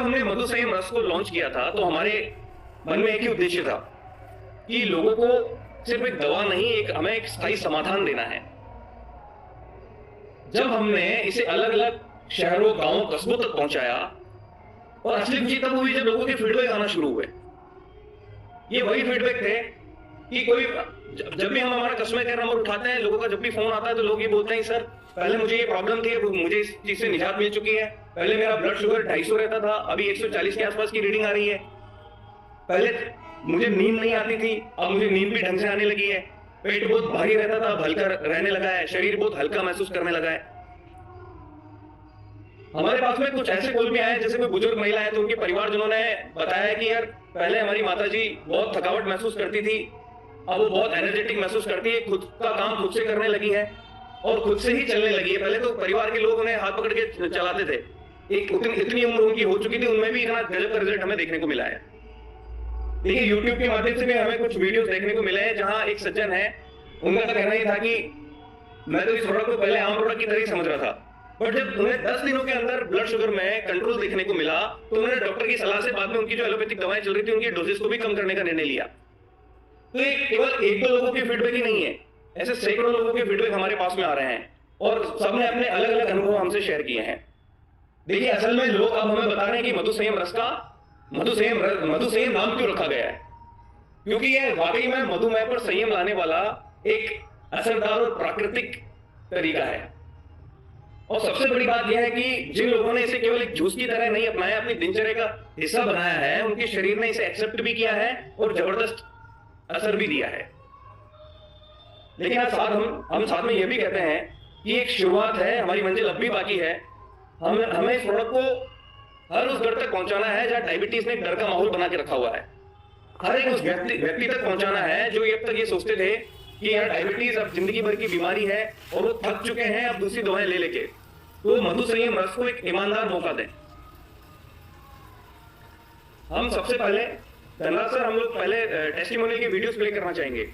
हमने मधु संयम रस को लॉन्च किया था तो हमारे मन में एक ही उद्देश्य था कि लोगों को सिर्फ एक दवा नहीं, हमें एक स्थायी समाधान देना है। जब हमने इसे अलग अलग शहरों, गांवों, कस्बों तक पहुंचाया और असली खुशी तब हुई जब लोगों के फीडबैक आना शुरू हुए। ये वही फीडबैक थे कि कोई जब भी हम हमारा कस्टमर केयर नंबर उठाते हैं, लोगों का जब भी फोन आता है तो लोग ये बोलते हैं, सर पहले मुझे ये प्रॉब्लम थी, मुझे इस चीज से निजात मिल चुकी है। पहले मेरा ब्लड शुगर 250 रहता था, अभी 140 के आसपास की रीडिंग आ रही है। पहले मुझे नींद नहीं आती थी, अब मुझे नींद भी ढंग से आने लगी है। पेट बहुत भारी रहता था, अब हल्का रहने लगा है। शरीर बहुत हल्का महसूस करने लगा है। हमारे पास में कुछ ऐसे कॉल भी आए, जैसे कोई बुजुर्ग महिला है तो उनके परिवारजनों ने बताया कि यार पहले हमारी माताजी बहुत थकावट महसूस करती थी, अब वो बहुत एनर्जेटिक महसूस करती है, खुद का काम खुद से करने लगी है और खुद से ही चलने लगी है। पहले तो परिवार के लोग उन्हें हाथ पकड़ के चलाते थे। एक इतनी उम्र उनकी हो चुकी थी, उनमें भी इतना गजब का रिजल्ट हमें देखने को मिला है। देखिए, यूट्यूब के माध्यम से भी हमें कुछ वीडियोस देखने को मिले हैं जहां एक सज्जन है, उनका तो कहना ही था कि मैं तो इस प्रोडक्ट को पहले आम प्रोडक्ट की तरह ही समझ रहा था, बट जब उन्हें 10 दिनों के अंदर ब्लड शुगर में कंट्रोल देखने को मिला तो उन्होंने डॉक्टर की सलाह से बाद में उनकी जो एलोपैथिक दवाएं चल रही थी उनकी डोजेस को भी कम करने का निर्णय लिया। तो ये केवल एक दो लोगों के फीडबैक ही नहीं है, ऐसे सैकड़ों लोगों के फीडबैक हमारे पास में आ रहे हैं और सबने अपने अलग अलग अनुभव हमसे शेयर किए हैं। देखिए, असल में लोग अब हमें बता रहे हैं कि मधु संयम रस का मधु संयम नाम क्यों रखा गया है, क्योंकि यह वाकई में मधुमेह पर संयम लाने वाला एक असरदार और प्राकृतिक तरीका है। और सबसे बड़ी बात यह है कि जिन लोगों ने इसे केवल एक जूस की तरह नहीं अपनाया, अपनी दिनचर्या का हिस्सा बनाया है, उनके शरीर ने इसे एक्सेप्ट भी किया है और जबरदस्त असर भी दिया है। लेकिन आज हम साथ में यह भी कहते हैं कि एक शुरुआत है, हमारी मंजिल अब भी बाकी है। हमें इस प्रोडक्ट को हर उस घर तक पहुंचाना है जहां डायबिटीज ने एक डर का माहौल बना के रखा हुआ है। हर एक उस व्यक्ति तक पहुंचाना है जो अब तक ये सोचते थे कि यार डायबिटीज अब जिंदगी भर की बीमारी है और वो थक चुके हैं अब दूसरी दवाएं ले लेके। तो मधु संयम रस को एक ईमानदार मौका दें। हम सबसे पहले धनराज सर, हम लोग पहले टेस्टिमोनियल की वीडियोस प्ले करना चाहेंगे।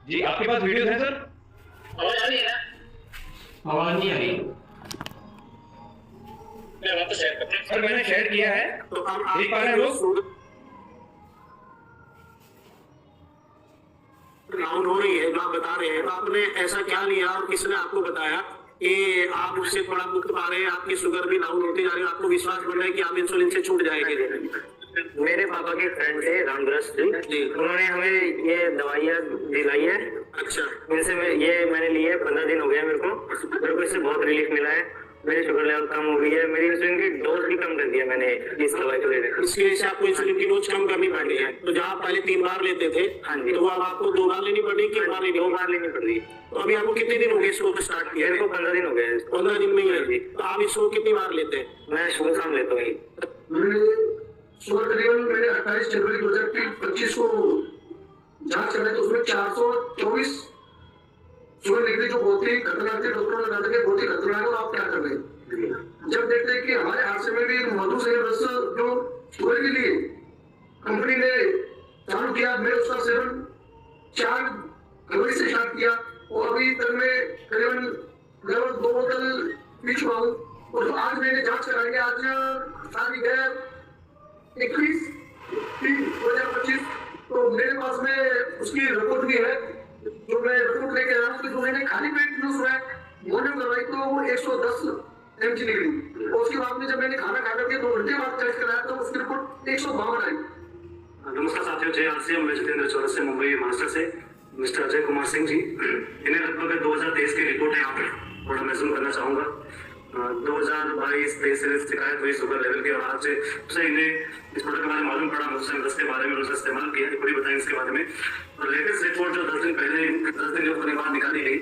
जी, आपके पास वीडियो है सर? आवाज आ रही है? आवाज नहीं आ रही। मैं वापस शेयर करता हूं। सर मैंने शेयर किया है, तो देख पा रहे हैं लोग? डाउन हो रही है जो आप बता रहे हैं, तो आपने ऐसा क्या लिया और किसने आपको बताया कि आप उससे थोड़ा मुक्त पा रहे हैं, आपकी शुगर भी डाउन होती जा रही है, आपको विश्वास बढ़ रहा है कि आप इंसुलिन से छूट जाएंगे? मेरे पापा के फ्रेंड थे रामग्रस्त जी, उन्होंने हमें ये दवाइयाँ दिलाई है। अच्छा, इनसे मैंने लिए 15 दिन हो गया मेरे को इससे बहुत रिलीफ मिला है। मेरी शुगर लेवल कम हो गई है, मेरी इंसुलिन की डोज भी कम कर दिया मैंने इस दवाई को लेने। इसकी वजह से आपको इंसुलिन की डोज कम करनी पड़ रही है। तो जहाँ पहले 3 बार लेते थे, हाँ जी, तो वो अब आपको 2 बार लेनी पड़ रही है कि 1 बार लेनी? 2 बार लेनी पड़ रही है। तो अभी आपको कितने दिन हो गए इसको स्टार्ट किया? मेरे को 15 दिन हो गए। 15 दिन में ही है। तो आप इसको कितनी बार लेते हैं? मैं सुबह शाम लेता हूँ। सुबह करीबन मैंने 28 जनवरी 2025 को जांच कराई तो उसमें 424 शुगर निकली, जो बहुत ही खतरनाक थी। डॉक्टरों ने कहा था कि बहुत ही खतरनाक है और आप क्या कर रहे हैं। जब देखते हैं कि हमारे हादसे में भी मधु संयम रस जो शुगर के लिए कंपनी ने चालू किया, मैं उसका सेवन 4 फरवरी से स्टार्ट किया और अभी तक मैं करीबन लगभग 2 बोतल पी चुका हूँ। और आज मैंने जांच कराई है, आज तारीख है 21/3/2025, तो मेरे पास में उसकी रिपोर्ट भी है, जो मैं रिपोर्ट लेके आया हूँ। जो मैंने खाली पेट जो है मॉर्निंग करवाई तो वो 110 mg निकली और उसके बाद में जब मैंने खाना खा करके 2 घंटे बाद टेस्ट कराया तो उसकी रिपोर्ट 152 आई। नमस्कार साथियों, जय आरसीएम। मैं जितेंद्र चौरस से, मुंबई महाराष्ट्र से। मिस्टर अजय कुमार सिंह जी, इन्हें लगभग 2023 की रिपोर्ट है यहाँ पे, थोड़ा महसूस करना चाहूँगा। 2022-23 से शिकायत हुई शुगर लेवल की और आज से इन्हें इस प्रोडक्ट के बारे में मालूम पड़ा, मुझसे रस के बारे में उसका इस्तेमाल किया। थोड़ी बताएं इसके बारे में। और लेटेस्ट रिपोर्ट जो 10 दिन के बाद निकाली गई,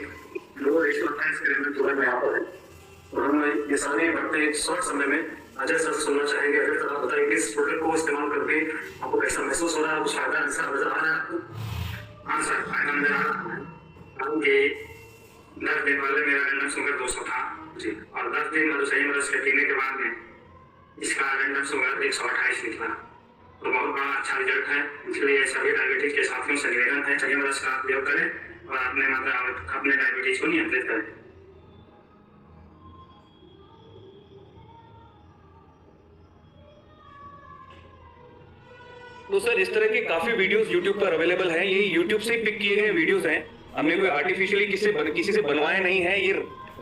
वो 128 ग्राम शुगर में यहाँ पर है। और हम ये सारे बढ़ते शॉर्ट समय में अजय सर सुनना चाहेंगे। अजय सर, आप बताइए किस प्रोडक्ट को इस्तेमाल करके महसूस हो रहा है, कुछ फायदा ऐसा नजर आ रहा है आपको? हाँ सर, फायदा नजर आ रहा है। ये 10 दिन पहले मेरा रैंडम शुगर 200 था जी, और 10 दिन मधुसई रस के पीने के बाद में इसका रैंडम शुगर 128 निकला। तो बहुत बड़ा अच्छा रिजल्ट है। इसलिए सभी डायबिटीज के साथियों से निवेदन है, सही रस का उपयोग करें और अपने डायबिटीज को नियंत्रित करें। तो सर इस तरह के काफी वीडियोस YouTube पर अवेलेबल हैं। ये YouTube से पिक किए गए वीडियोस हैं, हमने कोई आर्टिफिशियली किसी से बनवाए नहीं है। ये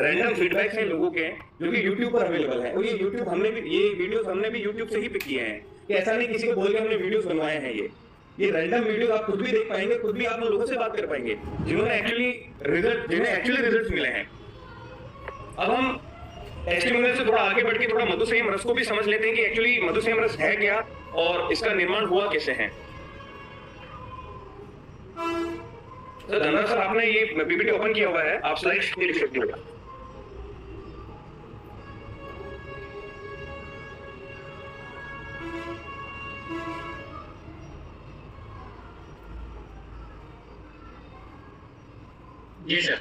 रैंडम फीडबैक्स हैं लोगों के जो कि YouTube पर अवेलेबल है। और ये वीडियोस हमने भी YouTube से ही पिक किए हैं, कि ऐसा नहीं किसी को बोल के हमने वीडियोस बनवाए हैं। ये रैंडम वीडियोस आप खुद भी देख पाएंगे, खुद भी आप उन लोगों से बात कर पाएंगे जिन्हें एक्चुअली रिजल्ट मिले हैं। अब हम टेस्टिमोनियल से थोड़ा आगे बढ़ के थोड़ा मधुसेम रस को भी समझ लेते हैं कि एक्चुअली मधुसेम रस है क्या और इसका निर्माण हुआ कैसे है। तो धनराज सर, आपने ये पीपीटी ओपन किया हुआ है, आप स्लाइड्स लिख सकते हो। जी सर,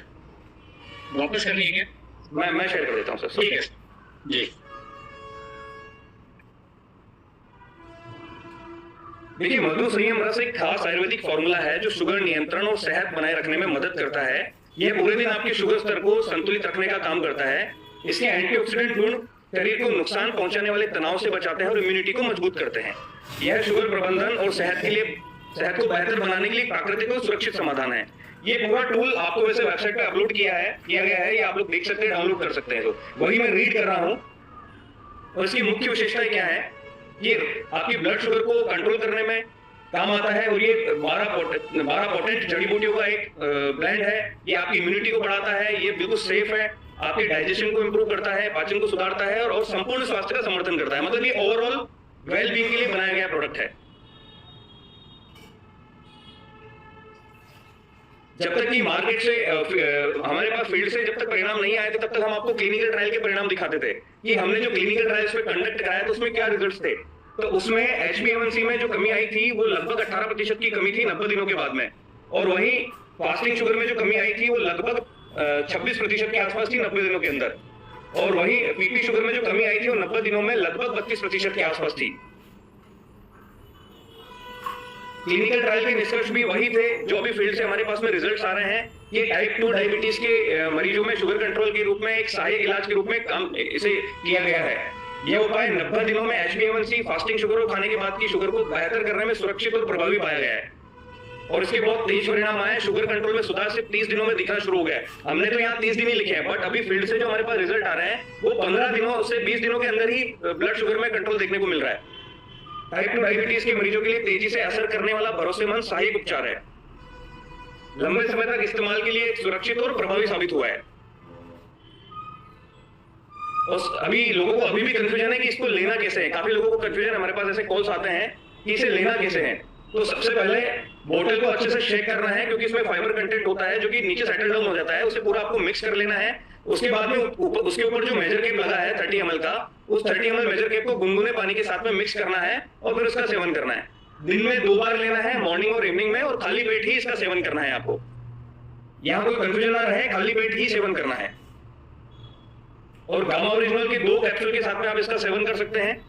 वापस कर लीजिए। मैं शेयर कर देता हूँ सर। ठीक है जी। देखिए, मधु संयम रस एक खास आयुर्वेदिक फॉर्मूला है जो शुगर नियंत्रण और सेहत बनाए रखने में मदद करता है। यह पूरे दिन आपके शुगर स्तर को संतुलित रखने का काम करता है। इसके एंटीऑक्सीडेंट गुण शरीर को नुकसान पहुंचाने वाले तनाव से बचाते हैं और इम्यूनिटी को मजबूत करते हैं। यह शुगर प्रबंधन और सेहत को बेहतर बनाने के लिए प्राकृतिक और सुरक्षित समाधान है। ये पूरा टूल आपको वैसे वेबसाइट पे अपलोड किया गया है, ये आप लोग देख सकते हैं, डाउनलोड कर सकते हैं। तो वही मैं रीड कर रहा हूँ। और इसकी मुख्य विशेषताएं क्या है? ये आपकी ब्लड शुगर को कंट्रोल करने में काम आता है और ये 12 पोटेंट जड़ी बूटियों का एक ब्लेंड है। ये आपकी इम्यूनिटी को बढ़ाता है, ये बिल्कुल सेफ है, आपके डाइजेशन को इंप्रूव करता है, पाचन को सुधारता है और संपूर्ण स्वास्थ्य का समर्थन करता है। मतलब ये ओवरऑल वेल बीइंग के लिए बनाया गया प्रोडक्ट है। जब तक कि मार्केट से हमारे पास फील्ड से जब तक परिणाम नहीं आए थे, तब तक हम आपको क्लिनिकल ट्रायल के परिणाम दिखाते थे कि हमने जो क्लिनिकल ट्रायल्स पे कंडक्ट कराया तो उसमें क्या रिजल्ट्स थे। तो उसमें HbA1c में जो कमी आई थी वो लगभग 18% की कमी थी 90 दिनों के बाद में। और वहीं फास्टिंग शुगर में जो कमी आई थी वो लगभग 26% के आसपास थी 90 दिनों के अंदर। और वहीं पीपी शुगर में जो कमी आई थी वो 90 दिनों में लगभग 32% के आसपास थी। क्लिनिकल ट्रायल के निष्कर्ष भी वही थे जो अभी फील्ड से हमारे पास में रिजल्ट्स आ रहे हैं। ये टाइप 2 डायबिटीज के मरीजों में शुगर कंट्रोल के रूप में एक सहायक इलाज के रूप में काम इसे किया गया है। यह उपाय 90 दिनों में HbA1c फास्टिंग शुगर को खाने के बाद की शुगर को बेहतर करने में सुरक्षित और प्रभावी पाया गया है। और इसके बहुत तेज परिणाम आए। शुगर कंट्रोल में सुधार सिर्फ 30 दिनों में दिखना शुरू हो गया है। हमने तो यहाँ 30 दिन ही लिखे हैं, बट अभी फील्ड से जो हमारे पास रिजल्ट आ रहे हैं वो 15 दिनों से 20 दिनों के अंदर ही ब्लड शुगर में कंट्रोल देखने को मिल रहा है। टाइप 2 डायबिटीज के मरीजों के लिए तेजी से असर करने वाला भरोसेमंद सहायक उपचार है। लंबे समय तक इस्तेमाल के लिए सुरक्षित और प्रभावी साबित हुआ है। और अभी लोगों को अभी भी कंफ्यूजन है कि इसको लेना कैसे है। काफी लोगों को कंफ्यूजन, हमारे पास ऐसे कॉल्स आते हैं कि इसे लेना कैसे है। तो सबसे पहले बोतल को अच्छे से शेक करना है, क्योंकि इसमें फाइबर कंटेंट होता है जो कि नीचे सेटल डाउन हो जाता है। उसे पूरा आपको मिक्स कर लेना है। उसके बाद में उसके ऊपर जो मेजर केप लगा है 30 ml का, उस 30 ml मेजर केप को गुनगुने पानी के साथ में मिक्स करना है और फिर उसका सेवन करना है। दिन में 2 बार लेना है, मॉर्निंग और इवनिंग में, और खाली पेट ही इसका सेवन करना है। आपको यहाँ कोई कंफ्यूजन ना रहे, खाली पेट ही सेवन करना है। और गामा ओरिजिनल के 2 कैप्सूल के साथ में आप इसका सेवन कर सकते हैं।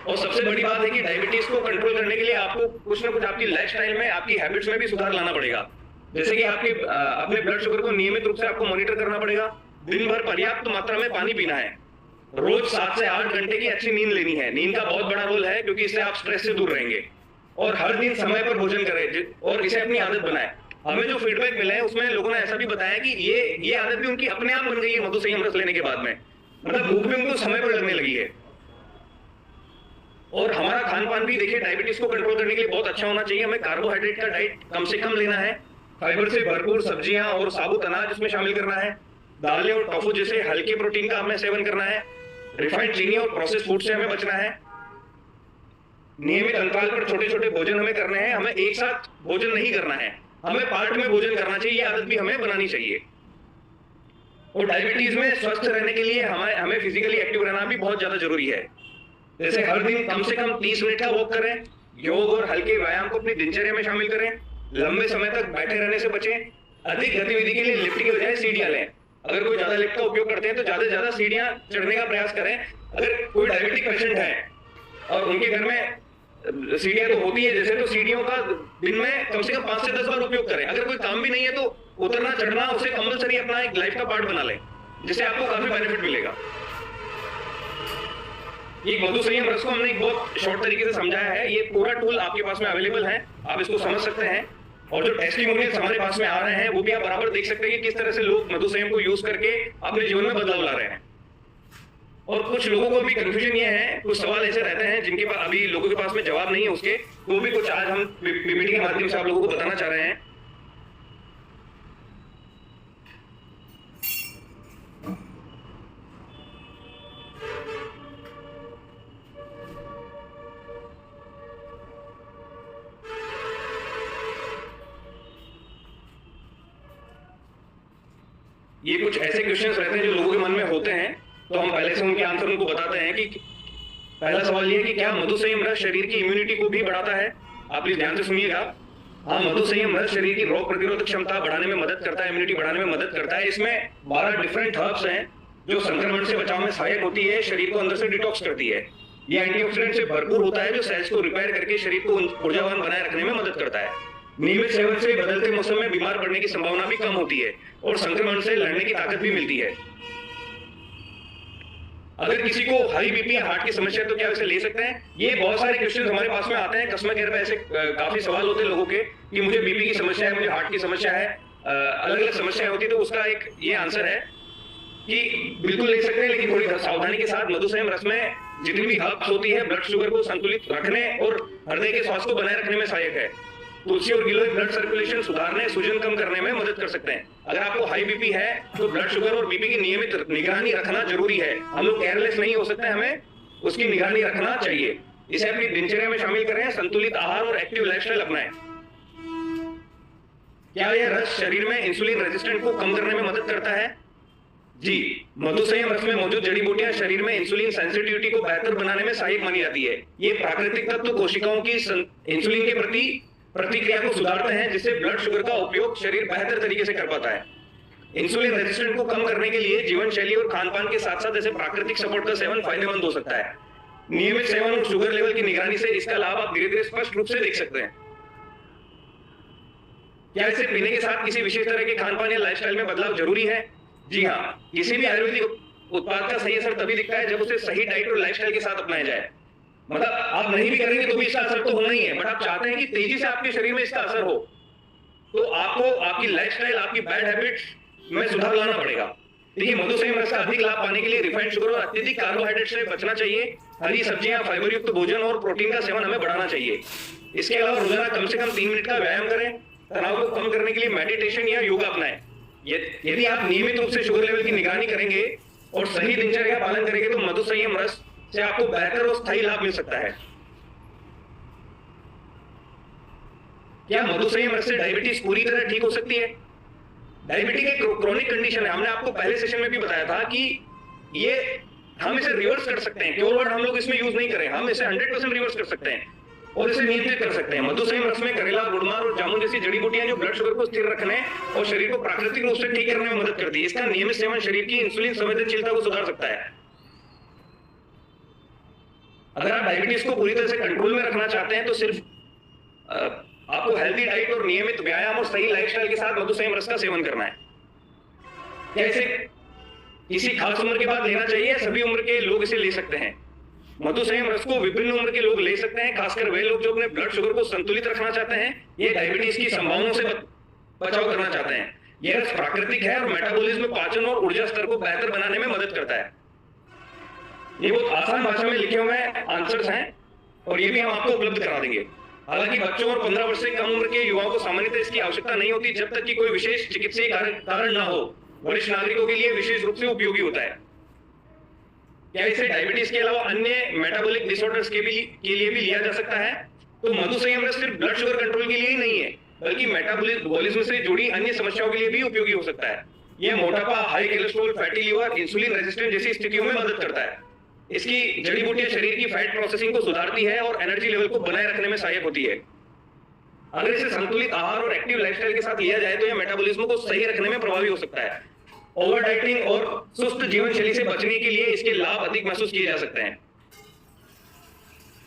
और सबसे बड़ी बात है कि डायबिटीज को कंट्रोल करने के लिए आपको कुछ ना कुछ आपकी लाइफस्टाइल में, आपकी हैबिट्स में भी सुधार लाना पड़ेगा। जैसे कि आपके अपने ब्लड शुगर को नियमित रूप से आपको मॉनिटर करना पड़ेगा। दिन भर पर्याप्त मात्रा में पानी पीना है। रोज 7 से 8 घंटे की अच्छी नींद लेनी है। नींद का बहुत बड़ा रोल है, क्योंकि इससे आप स्ट्रेस से दूर रहेंगे। और हर दिन समय पर भोजन करें और इसे अपनी आदत बनाएं। हमें जो फीडबैक मिले हैं उसमें लोगों ने ऐसा भी बताया कि ये आदत भी उनकी अपने आप बन गई है मधु संयम रस लेने के बाद में। मतलब भूख भी उनको समय पर लगने लगी है। और हमारा खान पान भी देखिए डायबिटीज को कंट्रोल करने के लिए बहुत अच्छा होना चाहिए। हमें कार्बोहाइड्रेट का डाइट कम से कम लेना है। फाइबर से भरपूर सब्जियां और साबुत अनाज इसमें शामिल करना है। दालें और टोफू जैसे हल्के प्रोटीन का हमें सेवन करना है। रिफाइंड चीनी और प्रोसेस्ड फूड से हमें बचना है। नियमित अंतराल पर छोटे छोटे भोजन हमें करने हैं। हमें एक साथ भोजन नहीं करना है, हमें पार्ट में भोजन करना चाहिए। ये आदत भी हमें बनानी चाहिए। और डायबिटीज में स्वस्थ रहने के लिए हमें फिजिकली एक्टिव रहना भी बहुत ज्यादा जरूरी है। जैसे हर दिन कम से कम 30 मिनट का वॉक करें, योग और हल्के व्यायाम को अपनी दिनचर्या में शामिल करें, लंबे समय तक बैठे रहने से बचें, अधिक गतिविधि के लिए लिफ्ट के बजाय सीढ़ियां लें। अगर कोई ज्यादा लिफ्ट का उपयोग करते हैं तो ज्यादा से ज्यादा सीढ़ियां चढ़ने का प्रयास करें। अगर कोई डायबिटिक पेशेंट है और उनके घर में सीढ़ियां तो होती है जैसे, तो सीढ़ियों का दिन में कम से कम 5 से 10 बार उपयोग करें। अगर कोई काम भी नहीं है तो उतरना चढ़ना उसे कंपलसरी अपना एक लाइफ का पार्ट बना लें, जिससे आपको काफी बेनिफिट मिलेगा। ये मधु संयम रस को हमने एक बहुत शॉर्ट तरीके से समझाया है। ये पूरा टूल आपके पास में अवेलेबल है, आप इसको समझ सकते हैं। और जो टेस्टिमोनियल्स हमारे पास में आ रहे हैं वो भी आप बराबर देख सकते हैं कि किस तरह से लोग मधु संयम को यूज करके अपने जीवन में बदलाव ला रहे हैं। और कुछ लोगों को अभी कंफ्यूजन ये है, कुछ सवाल ऐसे रहते हैं जिनके पास अभी लोगों के पास में जवाब नहीं है उसके, वो भी कुछ आज हम पीपीटी के माध्यम से आप लोगों को बताना चाह रहे हैं। ये कुछ ऐसे क्वेश्चंस रहते हैं जो लोगों के मन में होते हैं, तो हम पहले से उनके आंसर उनको बताते हैं। कि पहला सवाल ये है कि क्या मधु संयम रस शरीर की इम्यूनिटी को भी बढ़ाता है? आप प्लीज ध्यान से सुनिएगा। हाँ, मधु संयम रस शरीर की रोग प्रतिरोधक क्षमता बढ़ाने में मदद करता है, इम्यूनिटी बढ़ाने में मदद करता है। इसमें 12 डिफरेंट हर्ब्स हैं जो संक्रमण से बचाव में सहायक होती है, शरीर को अंदर से डिटॉक्स करती है। ये एंटीऑक्सीडेंट से भरपूर होता है जो सेल्स को रिपेयर करके शरीर को ऊर्जावान बनाए रखने में मदद करता है। नियमित सेवन से बदलते मौसम में बीमार पड़ने की संभावना भी कम होती है और संक्रमण से लड़ने की ताकत भी मिलती है। अगर किसी को हाई बीपी या हार्ट की समस्या है तो क्या इसे ले सकते हैं? ये बहुत सारे क्वेश्चन हमारे पास में आते हैं कस्टमर केयर पे। ऐसे काफी सवाल होते हैं लोगों के कि मुझे बीपी की समस्या है, मुझे हार्ट की समस्या है, अलग अलग समस्याएं होती है। तो उसका एक ये आंसर है कि बिल्कुल ले सकते हैं, लेकिन थोड़ी सावधानी के साथ। मधु संयम रस में जितनी भी हर्ब्स होती है ब्लड शुगर को संतुलित रखने और हृदय के स्वास्थ्य को बनाए रखने में सहायक है। तुलसी और गिलोय ब्लड सर्कुलेशन सुधारने, सूजन कम करने में मदद कर सकते हैं। अगर आपको हाई बीपी है तो ब्लड शुगर और बीपी की नियमित निगरानी रखना जरूरी है। हम लोग केयरलेस नहीं हो सकते, हमें उसकी निगरानी रखना चाहिए। इसे अपनी दिनचर्या में शामिल करें, संतुलित आहार और एक्टिव लाइफस्टाइल अपनाएं। क्या यह रस शरीर में इंसुलिन रेजिस्टेंट को कम करने में मदद करता है? जी, मधु संयम रस में मौजूद जड़ी बूटियां शरीर में इंसुलिन सेंसिटिविटी को बेहतर बनाने में सहायक मानी जाती है। ये प्राकृतिक तत्व कोशिकाओं की इंसुलिन के प्रति प्रतिक्रिया को सुधारते हैं, जिससे ब्लड शुगर का उपयोग शरीर बेहतर तरीके से कर पाता है। इंसुलिन रेजिस्टेंट को कम करने के लिए जीवन शैली और खान पान के साथ साथ ऐसे प्राकृतिक सपोर्ट का सेवन फायदेमंद हो सकता है। नियमित सेवन और शुगर लेवल की निगरानी से इसका लाभ आप धीरे धीरे स्पष्ट रूप से देख सकते हैं। क्या इसे पीने के साथ किसी विशेष तरह के खान पान या लाइफस्टाइल में बदलाव जरूरी है? जी हाँ, किसी भी आयुर्वेदिक उत्पाद का सही असर तभी दिखता है जब उसे सही डाइट और लाइफस्टाइल के साथ अपनाया जाए। मतलब आप नहीं भी करेंगे तो भी इसका असर तो होना ही है, बट आप चाहते हैं कि तेजी से आपके शरीर में इसका असर हो, तो आपको आपकी लाइफस्टाइल, आपकी बैड हैबिट्स में सुधार लाना पड़ेगा। देखिए, मधु संयम रस का अधिक लाभ पाने के लिए रिफाइंड शुगर और अत्यधिक कार्बोहाइड्रेट से बचना चाहिए। हरी सब्जियां, फाइबर युक्त भोजन और प्रोटीन का सेवन हमें बढ़ाना चाहिए। इसके अलावा रोजाना कम से कम 3 मिनट का व्यायाम करें। तनाव को कम करने के लिए मेडिटेशन या योगा अपनाएं। यदि आप नियमित रूप से शुगर लेवल की निगरानी करेंगे और सही दिनचर्या का पालन करेंगे तो मधु संयम रस से आपको बेहतर और स्थायी लाभ मिल सकता है। क्या मधु संयम रस से डायबिटीज पूरी तरह ठीक हो सकती है? डायबिटीज एक क्रोनिक कंडीशन है। हमने आपको पहले सेशन में भी बताया था कि ये हम इसे रिवर्स कर सकते हैं। केवल वर्ड हम लोग इसमें यूज नहीं करें, हम इसे 100% रिवर्स कर सकते हैं और इसे नियंत्रित कर सकते हैं। मधु संयम रस में करेला, गुड़मार और जामुन जैसी जड़ी बूटियां जो ब्लड शुगर को स्थिर रखने और शरीर को प्राकृतिक रूप से ठीक करने में मदद करती है। इसका नियमित सेवन शरीर की इंसुलिन संवेदनशीलता को सुधार सकता है। अगर आप डायबिटीज को पूरी तरह से कंट्रोल में रखना चाहते हैं तो सिर्फ आपको हेल्दी डाइट और नियमित व्यायाम और सही लाइफस्टाइल के साथ मधु संयम रस का सेवन करना है। क्या इसे किसी खास उम्र के बाद लेना चाहिए? सभी उम्र के लोग इसे ले सकते हैं। मधु संयम रस को विभिन्न उम्र के लोग ले सकते हैं, खासकर वे लोग जो अपने ब्लड शुगर को संतुलित रखना चाहते हैं, ये डायबिटीज की संभावनाओं से बचाव करना चाहते हैं। यह रस प्राकृतिक है और मेटाबॉलिज्म, पाचन और ऊर्जा स्तर को बेहतर बनाने में मदद करता है। ये बहुत आसान भाषा में लिखे हुए आंसर्स हैं और ये भी हम आपको उपलब्ध करा देंगे। हालांकि बच्चों और 15 वर्ष से कम उम्र के युवाओं को सामान्यतः इसकी आवश्यकता नहीं होती जब तक कि कोई विशेष चिकित्सीय कारण न हो। वरिष्ठ नागरिकों के लिए विशेष रूप से उपयोगी होता है। क्या इसे डायबिटीज के अलावा अन्य मेटाबॉलिक डिसऑर्डर्स के लिए भी लिया जा सकता है? तो मधु संयम रस सिर्फ ब्लड शुगर कंट्रोल के लिए ही नहीं है, बल्कि मेटाबॉलिज्म से जुड़ी अन्य समस्याओं के लिए भी उपयोगी हो सकता है। यह मोटापा, high cholesterol, fatty liver, insulin resistance जैसी स्थितियों में मदद करता है। इसकी जड़ी बूटियां शरीर की फैट प्रोसेसिंग को सुधारती है और एनर्जी लेवल को बनाए रखने में सहायक होती है। अगर इसे संतुलित आहार और एक्टिव लाइफस्टाइल के साथ लिया जाए तो यह मेटाबॉलिज्म को सही रखने में प्रभावी हो सकता है। ओवर डाइटिंग और सुस्त जीवन शैली से बचने के लिए इसके लाभ अधिक महसूस किए जा सकते हैं।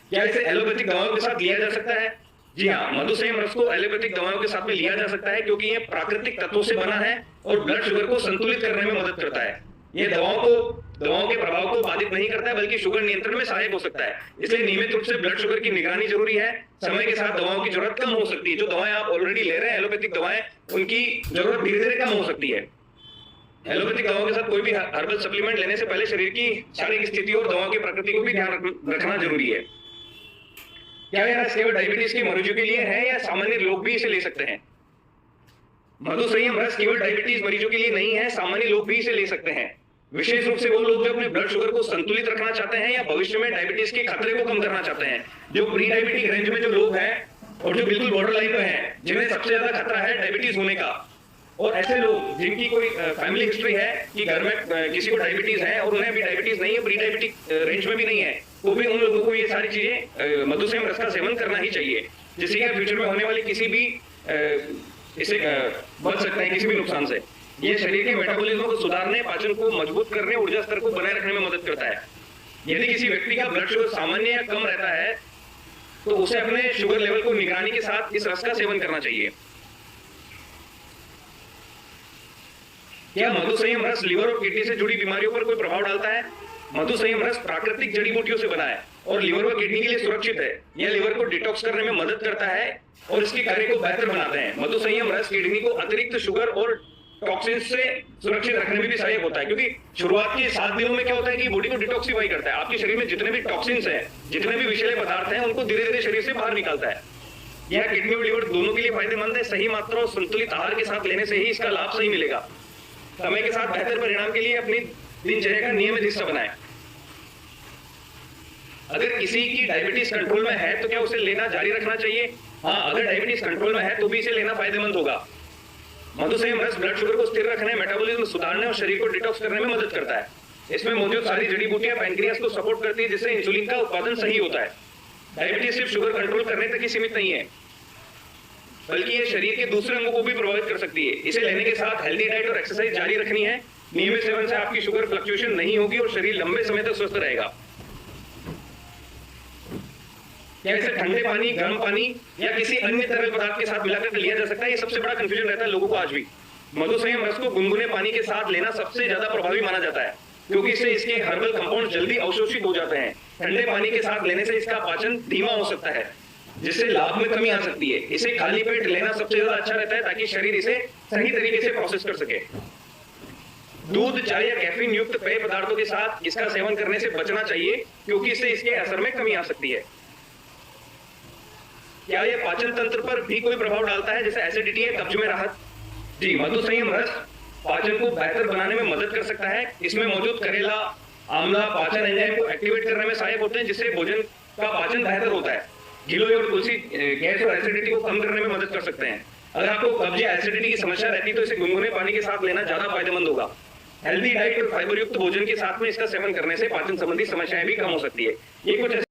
क्या इसे एलोपैथिक दवाओं के साथ लिया जा सकता है? जी हाँ, मधुसंयम रस को एलोपैथिक दवाओं के साथ में लिया जा सकता है क्योंकि यह प्राकृतिक तत्वों से बना है और ब्लड शुगर को संतुलित करने में मदद करता है। यह दवाओं के प्रभाव को बाधित नहीं करता है बल्कि शुगर नियंत्रण में सहायक हो सकता है। इसलिए नियमित रूप से ब्लड शुगर की निगरानी जरूरी है। समय के साथ दवाओं की जरूरत कम हो सकती है। जो दवाएं आप ऑलरेडी ले रहे हैं एलोपैथिक दवाएं, उनकी जरूरत धीरे धीरे कम हो सकती है। एलोपैथिक दवाओं के साथ कोई भी हर्बल सप्लीमेंट लेने से पहले शरीर की शारीरिक स्थिति और दवाओं की प्रकृति को भी ध्यान रखना जरूरी है। क्या यह रस केवल डायबिटीज के मरीजों के लिए है या सामान्य लोग भी इसे ले सकते हैं? मधुसंयम रस केवल डायबिटीज मरीजों के लिए नहीं है, सामान्य लोग भी इसे ले सकते हैं। विशेष रूप से वो लोग जो अपने ब्लड शुगर को संतुलित रखना चाहते हैं या भविष्य में डायबिटीज के खतरे को कम करना चाहते हैं। जो प्री डायबिटिक रेंज में जो लोग हैं और जो बिल्कुल बॉर्डर लाइन पे हैं, जिन्हें सबसे ज्यादा खतरा है डायबिटीज होने का, और ऐसे लोग जिनकी कोई फैमिली हिस्ट्री है कि घर में किसी को डायबिटीज है और उन्हें भी डायबिटीज नहीं है, प्री डायबिटिक रेंज में भी नहीं है, तो भी उन लोगों को ये सारी चीजें मधुसंयम रस का सेवन करना ही चाहिए, जिससे कि फ्यूचर में होने वाली किसी भी इसे बच सकते हैं किसी भी नुकसान से। ये शरीर के मेटाबॉलिज्म को सुधारने, पाचन को मजबूत करने, ऊर्जा स्तर को बनाए रखने में मदद करता है। यदि किसी व्यक्ति का ब्लड शुगर सामान्य या कम रहता है तो उसे अपने शुगर लेवल को निगरानी के साथ इस रस का सेवन करना चाहिए। क्या मधुसंयम रस लीवर और किडनी से जुड़ी बीमारियों पर कोई प्रभाव डालता है? मधुसंयम रस प्राकृतिक जड़ी बूटियों से बना है और लीवर व किडनी के लिए सुरक्षित है। यह लीवर को डिटॉक्स करने में मदद करता है और इसके कार्य को बेहतर बनाते हैं। मधुसंयम रस किडनी को अतिरिक्त शुगर और टॉक्सिन से सुरक्षित रखने में भी सहायक होता है, क्योंकि शुरुआत के 7 दिनों में क्या होता है कि बॉडी को डिटॉक्सिफाई करता है। आपके शरीर में जितने भी टॉक्सिन्स हैं, जितने भी विषैले पदार्थ हैं, उनको धीरे धीरे शरीर से बाहर निकालता है। यह किडनी और लीवर दोनों के लिए फायदेमंद है। सही मात्रा और संतुलित आहार के साथ लेने से ही इसका लाभ सही मिलेगा। समय के साथ बेहतर परिणाम के लिए अपनी दिनचर्या का नियमित हिस्सा बनाएं। अगर किसी की डायबिटीज कंट्रोल में है तो क्या उसे लेना जारी रखना चाहिए? हाँ, अगर डायबिटीज कंट्रोल में है तो भी इसे लेना फायदेमंद होगा। मधुसंयम रस ब्लड शुगर को स्थिर रखने, मेटाबॉलिज्म सुधारने और शरीर को डिटॉक्स करने में मदद करता है। इसमें मौजूद सारी जड़ी बूटियां पैंक्रियास को सपोर्ट करती है, जिससे इंसुलिन का उत्पादन सही होता है। डायबिटीज सिर्फ शुगर कंट्रोल करने तक ही सीमित नहीं है, बल्कि ये शरीर के दूसरे अंगों को भी प्रभावित कर सकती है। इसे लेने के साथ हेल्दी डाइट और एक्सरसाइज जारी रखनी है। नियमित सेवन से आपकी शुगर फ्लक्चुएशन नहीं होगी और शरीर लंबे समय तक स्वस्थ रहेगा। क्या इसे ठंडे पानी, गर्म पानी या किसी अन्य तरल पदार्थ के साथ मिलाकर लिया जा सकता है? ये सबसे बड़ा कंफ्यूजन रहता है लोगों को आज भी। मधुसंयम रस को गुनगुने पानी के साथ लेना सबसे ज्यादा प्रभावी माना जाता है, क्योंकि इससे इसके हर्बल कंपाउंड जल्दी अवशोषित हो जाते हैं। ठंडे पानी के साथ लेने से इसका पाचन धीमा हो सकता है, जिससे लाभ में कमी आ सकती है। इसे खाली पेट लेना सबसे ज्यादा अच्छा रहता है, ताकि शरीर इसे सही तरीके से प्रोसेस कर सके। दूध, चाय या कैफीन युक्त पेय पदार्थों के साथ इसका सेवन करने से बचना चाहिए, क्योंकि इससे इसके असर में कमी आ सकती है। क्या यह पाचन तंत्र पर भी कोई प्रभाव डालता है, जैसे एसिडिटी या कब्ज में राहत? जी, मधुसंयम रस पाचन को बेहतर बनाने में मदद कर सकता है। इसमें मौजूद करेला, आंवला पाचन एंजाइम को एक्टिवेट करने में सहायक होते हैं, जिससे भोजन का पाचन बेहतर होता है। गिलोय और तुलसी गैस और एसिडिटी को कम करने में मदद कर सकते हैं। अगर आपको कब्ज या एसिडिटी की समस्या रहती है तो इसे गुनगुने पानी के साथ लेना ज्यादा फायदेमंद होगा। हेल्दी डाइट और फाइबर युक्त भोजन के साथ में इसका सेवन करने से पाचन संबंधी समस्याएं भी कम हो सकती है। ये कुछ